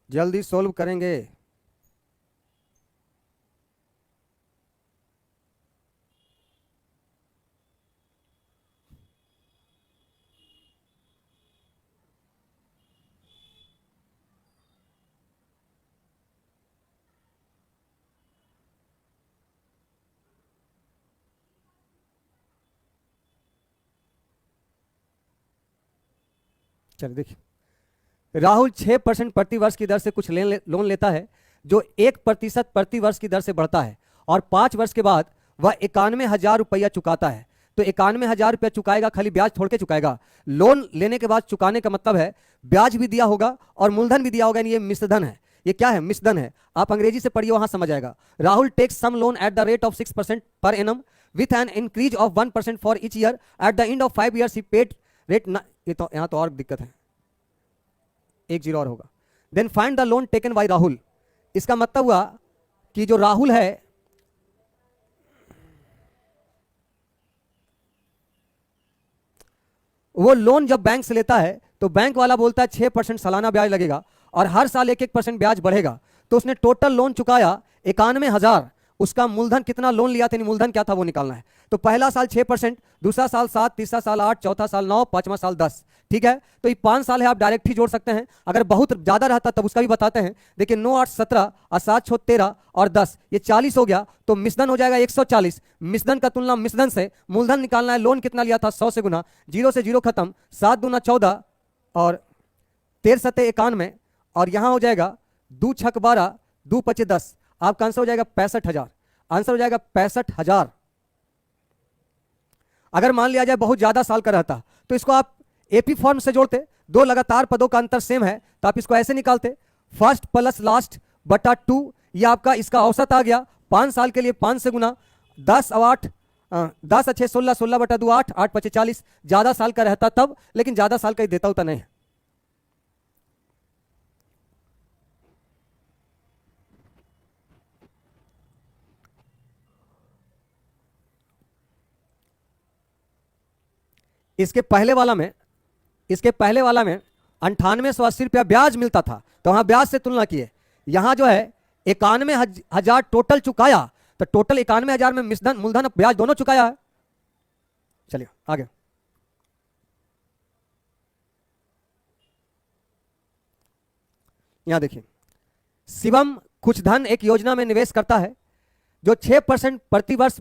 जल्दी सोल्व करेंगे। चलिए देखिए, राहुल 6% प्रति वर्ष की दर से कुछ लोन लेता है जो 1% प्रति वर्ष की दर से बढ़ता है और 5 वर्ष के बाद वह 91,000 रुपया चुकाता है। तो 91,000 रुपया चुकाएगा, खाली ब्याज छोड़ के चुकाएगा। लोन लेने के बाद चुकाने का मतलब है ब्याज भी दिया होगा और मूलधन भी दिया होगा, ये मिश्रधन है। ये क्या है? मिश्रधन है। आप अंग्रेजी से पढ़िए, वहां समझ आएगा। Rahul takes some loan at the rate of 6% per annum with an increase of 1% for each year. At the end of 5 years he paid rate. ये तो यहां तो और दिक्कत है, एक जीरो और होगा। Then find the loan taken by Rahul. इसका मतलब हुआ कि जो राहुल है वो लोन जब बैंक से लेता है तो बैंक वाला बोलता है 6% सालाना ब्याज लगेगा और हर साल 1-1% ब्याज बढ़ेगा। तो उसने टोटल लोन चुकाया 91,000। उसका मूलधन कितना लोन लिया था, मूलधन क्या था वो निकालना है। तो पहला साल 6%, दूसरा साल 7, तीसरा साल 8, चौथा साल 9, पांचवा साल 10। ठीक है, तो ये 5 साल है, आप डायरेक्ट ही जोड़ सकते हैं। अगर बहुत ज्यादा रहता तब उसका भी बताते हैं। देखिए 9, 8, 17 और 7, 6, 13 और 10, ये 40 हो गया। तो मिश्रधन हो जाएगा 140। मिश्रधन का तुलना मिश्रधन से मूलधन निकालना है। लोन कितना लिया था? 100 से गुना, 0 से 0 खत्म, 7 दूना 14 और 13 सत्ते 91 और यहां हो जाएगा 2 छक 12, 2 पचे 10। आपका आंसर हो जाएगा 65,000। आंसर हो जाएगा 65,000। अगर मान लिया जाए बहुत ज्यादा साल का रहता तो इसको आप एपी फॉर्म से जोड़ते। 2 लगातार पदों का अंतर सेम है तो आप इसको ऐसे निकालते, फर्स्ट प्लस लास्ट बटा 2। ये आपका इसका औसत आ गया 5 साल के लिए। 5 से गुना 10 और 8, 10 अच्छे 16, 16 बटा 2 8, 8 पचे 40। ज्यादा साल का रहता तब, लेकिन ज्यादा साल का ही देता होता नहीं है। इसके पहले वाला में 9880 रुपया ब्याज मिलता था तो वहां ब्याज से तुलना किए। यहां जो है 91,000 टोटल चुकाया, तो टोटल 91,000 में मिश्रधन मूलधन ब्याज दोनों चुकाया है। चलिए आगे। यहां देखिए, शिवम कुछ धन एक योजना में निवेश करता है जो 6% प्रति वर्ष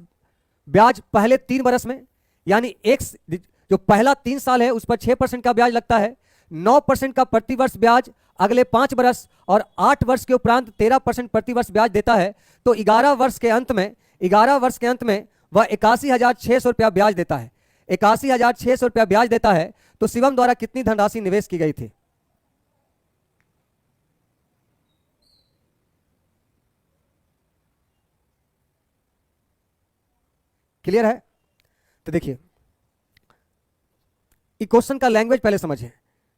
ब्याज पहले 3 वर्ष में, यानी एक जो पहला 3 साल है उस पर 6% का ब्याज लगता है, 9% का प्रति वर्ष ब्याज अगले 5 वर्ष और 8 वर्ष के उपरांत 13% प्रति वर्ष ब्याज देता है। तो 11 वर्ष के अंत में वह 81,600 रुपया ब्याज देता है। 81,600 रुपया ब्याज देता है। तो शिवम द्वारा कितनी धनराशि निवेश की गई थी? क्लियर है? तो देखिए, क्वेश्चन का लैंग्वेज पहले समझिए।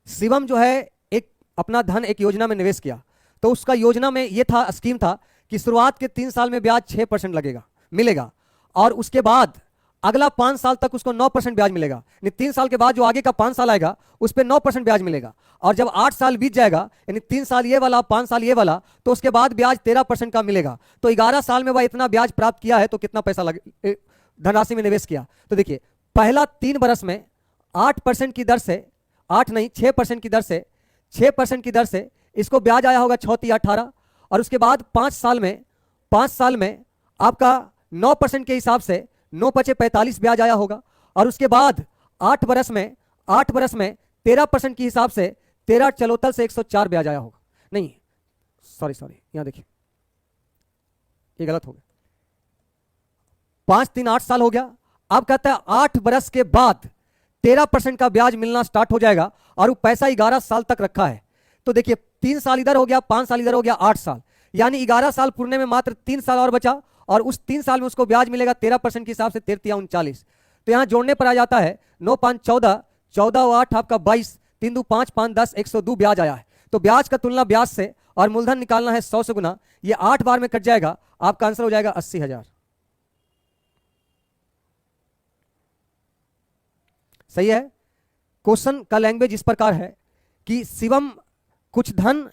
शिवम जो है एक अपना धन एक योजना में निवेश किया, तो उसका योजना में ये था, स्कीम था कि शुरुआत के 3 साल में ब्याज 6% मिलेगा और उसके बाद अगला 5 साल तक उसको 9% ब्याज मिलेगा। 3 साल के बाद जो आगे का 5 साल आएगा उस पर 9% ब्याज मिलेगा और जब 8 साल बीत जाएगा, यानी 3 साल ये वाला 5 साल ये वाला, तो उसके बाद ब्याज 13% का मिलेगा। तो 11 साल में वह इतना ब्याज प्राप्त किया है, तो कितना पैसा धनराशि में निवेश किया? तो देखिए, पहला 3 वर्ष में 8% की दर से, 8 नहीं 6% की दर से, 6% की दर से इसको ब्याज आया होगा 6 18 और उसके बाद 5 साल में आपका 9% के हिसाब से 9 पचे 45 ब्याज आया होगा और उसके बाद 8 वर्ष में 13% के हिसाब से 13 चलोतल से 104 ब्याज आया होगा। नहीं सॉरी, यहां देखिए ये गलत हो गया। 5 3 8 साल हो गया। अब कहता है 8 बरस के बाद 13% का ब्याज मिलना स्टार्ट हो जाएगा और वो पैसा 11 साल तक रखा है। तो देखिए 3 साल इधर हो गया, 5 साल इधर हो गया, 8 साल, यानी 11 साल पूर्णे में मात्र 3 साल और बचा और उस 3 साल में उसको ब्याज मिलेगा 13% के हिसाब से 13 तो यहां जोड़ने पर आ जाता है 9 5 14, 14 और 8 आपका 22, 3 2 5 5 10, 102 ब्याज आया है। तो ब्याज का तुलना ब्याज से और मूलधन निकालना है 100 से गुना, ये 8 बार में कट जाएगा, आपका आंसर हो जाएगा 80,000। सही है। क्वेश्चन का लैंग्वेज इस प्रकार है कि शिवम कुछ धन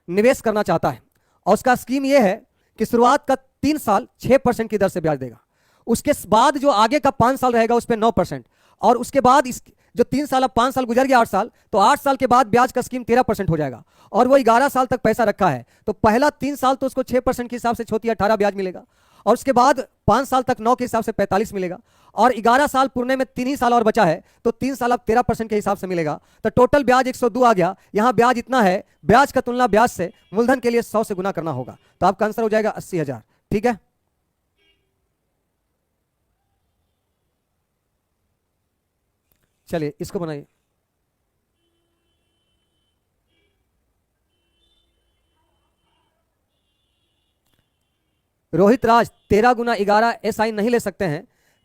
निवेश करना चाहता है और उसका स्कीम यह है कि शुरुआत का 3 साल 6% की दर से ब्याज देगा, उसके बाद जो आगे का 5 साल रहेगा उस पर 9%, और उसके बाद इस जो 3 साल, अब 5 साल गुजर गया, 8 साल, तो 8 साल के बाद ब्याज का स्कीम 13% हो जाएगा और वो 11 साल तक पैसा रखा है। तो पहला 3 साल तो उसको 6% के हिसाब से 18 ब्याज मिलेगा और उसके बाद 5 साल तक 9 के हिसाब से 45 मिलेगा और 11 साल पूर्णे में 3 ही साल और बचा है, तो 3 साल अब 13% के हिसाब से मिलेगा। तो टोटल ब्याज 102 आ गया। यहां ब्याज इतना है, ब्याज का तुलना ब्याज से मूलधन के लिए 100 से गुना करना होगा, तो आपका आंसर हो जाएगा 80,000। ठीक है। चलिए इसको बनाइए। रोहित राज 13 गुना 11 SI नहीं ले सकते हैं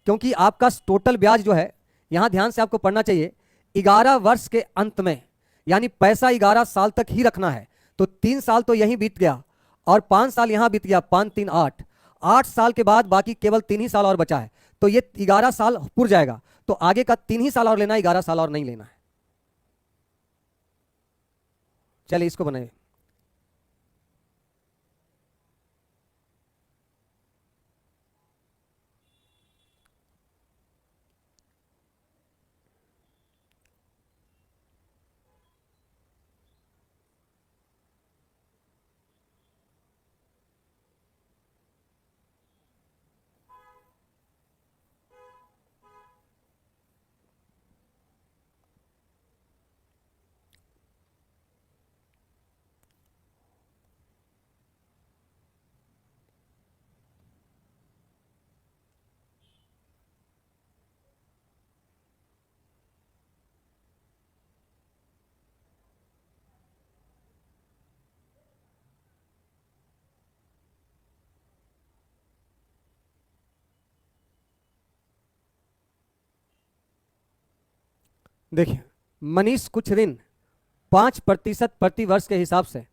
क्योंकि आपका टोटल ब्याज जो है, यहां ध्यान से आपको पढ़ना चाहिए, 11 वर्ष के अंत में, यानी पैसा 11 साल तक ही रखना है। तो 3 साल तो यहीं बीत गया और 5 साल यहां बीत गया, 5 3 8, 8 साल के बाद बाकी केवल 3 ही साल और बचा है, तो ये 11 साल पूर जाएगा, तो आगे का 3 ही साल और लेना है, 11 साल और नहीं लेना है। चलिए इसको बनाइए। देखिए मनीष कुछ ऋण 5% प्रति वर्ष के हिसाब से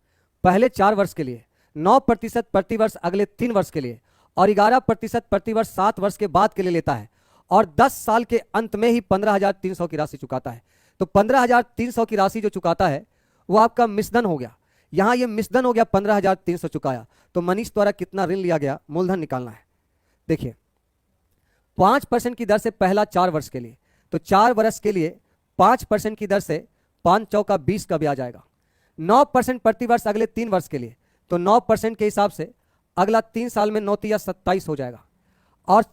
पहले 4 वर्ष के लिए, 9% प्रति वर्ष अगले 3 वर्ष के लिए और 11% प्रति वर्ष 7 वर्ष के बाद के लिए लेता है और 10 साल के अंत में ही 15,300 की राशि चुकाता है। तो 15,300 की राशि जो चुकाता है वो आपका मिश्रधन हो गया। यहां ये मिश्रधन हो गया, 15,300 चुकाया, तो मनीष द्वारा कितना ऋण लिया गया, मूलधन निकालना है। देखिए 5% की दर से पहला 4 वर्ष के लिए, तो 4 वर्ष के लिए 5% की दर से 5 चौका 20 का ब्याज आएगा। 9% प्रति वर्ष अगले 3 वर्ष के लिए, तो 9% के हिसाब से अगला 3 साल में 9 या 27 हो जाएगा और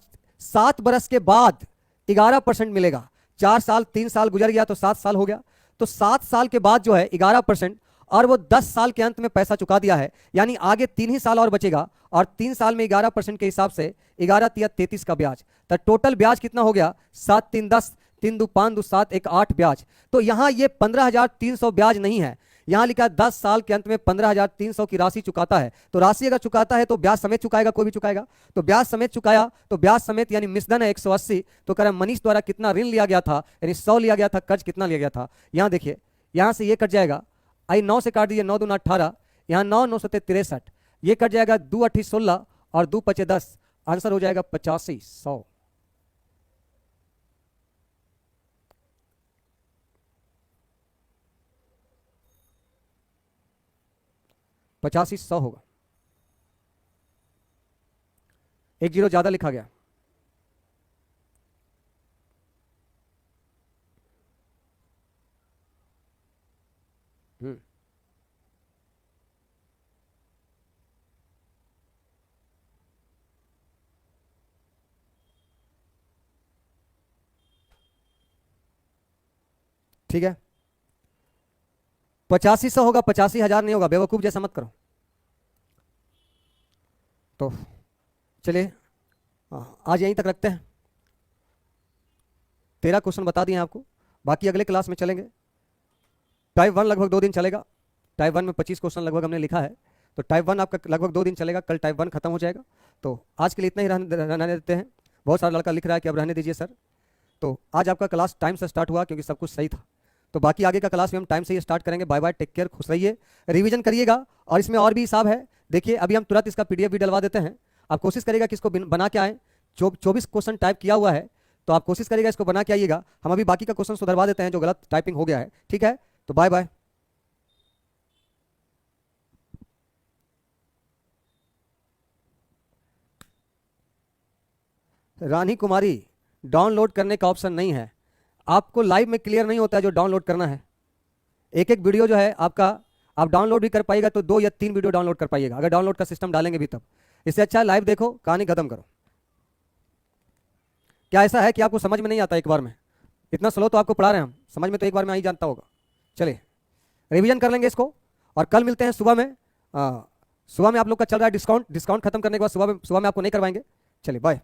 7 बरस के बाद 11% मिलेगा। 4 साल 3 साल गुजर गया तो 7 साल हो गया, तो 7 साल के बाद जो है 11% और वो 10 साल के अंत में पैसा चुका दिया है, यानी आगे 3 ही साल और बचेगा और 3 साल में 11% के हिसाब से 11 तिया 33 का ब्याज। तो टोटल ब्याज कितना हो गया, 7 3 10, 3 2 5 2 7 1 8 ब्याज। तो यहां ये 15,300 ब्याज नहीं है, यहां लिखा है 10 साल के अंत में 15,300 की राशि चुकाता है। तो राशि अगर चुकाता है तो ब्याज समेत चुकाएगा, कोई भी चुकाएगा, तो ब्याज समेत चुकाया, तो ब्याज समेत यानी मिश्रधन है 180। तो कह रहा मनीष द्वारा कितना ऋण लिया गया था, यानी 100 लिया गया था, कर्ज कितना लिया गया था। यहां देखिए यहां से ये कट जाएगा, आई 9 से काट दीजिए, 9 दूना 18, यहाँ 9 9 सत्ते 63, ये कट जाएगा 2 8 16 और 2 5 10, आंसर हो जाएगा 85,100। 85,100 होगा, 1 जीरो ज्यादा लिखा गया। ठीक है, 85,100 होगा, 85,000 नहीं होगा, बेवकूफ जैसा मत करो। तो चलिए आज यहीं तक रखते हैं। 13 क्वेश्चन बता दिए आपको, बाकी अगले क्लास में चलेंगे। टाइप 1 लगभग 2 दिन चलेगा। टाइप 1 में 25 क्वेश्चन लगभग हमने लिखा है, तो टाइप 1 आपका लगभग 2 दिन चलेगा। कल टाइप 1 खत्म हो जाएगा। तो आज के लिए इतना ही रहने देते हैं। बहुत सारा लड़का लिख रहा है कि अब रहने दीजिए सर। तो आज आपका क्लास टाइम से स्टार्ट हुआ क्योंकि सब कुछ सही था। तो बाकी आगे का क्लास में हम टाइम से ही स्टार्ट करेंगे। बाय बाय, टेक केयर, खुश रहिए, रिवीजन करिएगा। और इसमें और भी हिसाब है, देखिए अभी हम तुरंत इसका पीडीएफ भी डलवा देते हैं। आप कोशिश करिएगा कि इसको बना के आए। 24 क्वेश्चन टाइप किया हुआ है, तो आप कोशिश करिएगा इसको बना के आइएगा। हम अभी बाकी का क्वेश्चन सुधरवा देते हैं जो गलत टाइपिंग हो गया है, ठीक है। तो bye bye. Rani Kumari, download करने का ऑप्शन नहीं है। आपको लाइव में क्लियर नहीं होता है जो डाउनलोड करना है। एक एक वीडियो जो है आपका, आप डाउनलोड भी कर पाइएगा तो 2 या 3 वीडियो डाउनलोड कर पाइएगा, अगर डाउनलोड का सिस्टम डालेंगे भी तब। इससे अच्छा लाइव देखो, कहानी खत्म करो। क्या ऐसा है कि आपको समझ में नहीं आता एक बार में? इतना स्लो तो आपको पढ़ा रहे हैं हम, समझ में तो एक बार में आ ही जानता होगा। चलिए रिवीजन कर लेंगे इसको, और कल मिलते हैं सुबह में। सुबह में आप लोग का चल रहा है डिस्काउंट खत्म करने के बाद सुबह में आपको नहीं करवाएंगे। चलिए बाय।